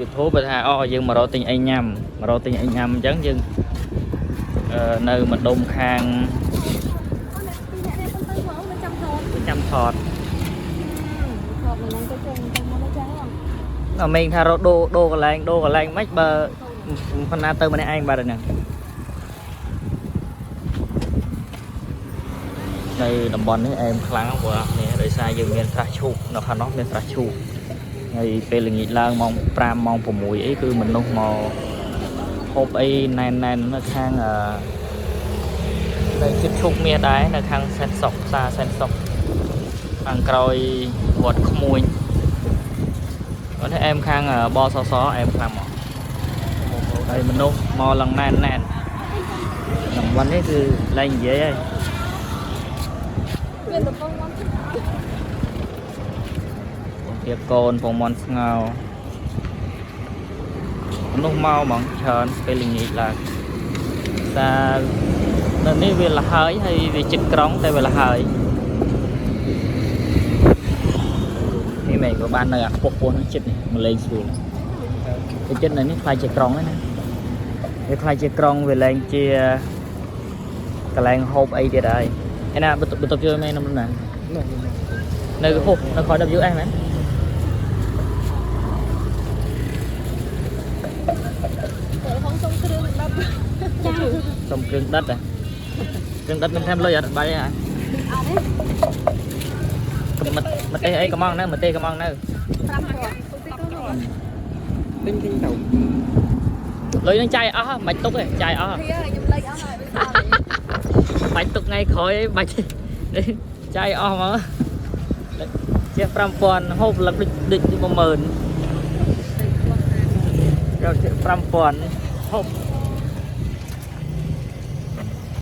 YouTube បើថាអូយើងមករកទិញអីញ៉ាំអញ្ចឹងយើងនៅម្ដុំខាងចាំថតអមេងថារកដូរកន្លែងមិនបើប៉ុណ្ណាទៅម្នាក់ឯងបាទហ្នឹងនៅតំបន់នេះអែមខ្លាំងព្រោះនេះដោយសារយើងមានស្រះឈូកនៅខាងនោះមានស្រះឈូកហើយពេលល្ងាចឡើងម៉ោង5ម៉ោង6អីគឺមនុស្សមកហូបអីណែននៅខាងនៅជិតឈូកមាសដែរនៅខាងសែនសុកផ្សារសែនសុកខាងក្រោយវត្តក្មួយអត់ទេអែមខាងបសសអែមខ្លាំងមកហើយមនុស្សមកឡើងណែនតំបន់នេះគឺឡើងនិយាយហើយទៀតកូនពងមន់ស្ងោមនុស្សមកហ្មងច្រើនពេលល្ងាចឡើងតែនៅនេះវាលហើយវាជិតក្រុងតែវាលហើយនេះមែនក៏បាននៅអាខ្ពស់នឹងជិតនេះមកលេងស្រួលទៅជិតនៅនេះខ្លាយជាក្រុងហ្នឹងណាវាខ្លាយជាក្រុងវាឡើងជាកន្លែងហូបអីទៀតហើយឯណាបន្ទប់ជួយមែននៅណានៅហូបនៅក្រោយ WS មែនសុំគ្រឿងដិតមានthêm លុយអត់បាយហ៎មកទេអីកំងនៅមកទេកំងនៅ500ទិញទៅលុយនឹងចាយអស់មិនទុកទេចាយអស់ខ្ញុំលេខអស់ហើយបាច់ទុកថ្ងៃក្រោយអីបាច់ចាយអស់មកជា 5000 ហូបលឹកដូច 10000យកជា 5000 ហូប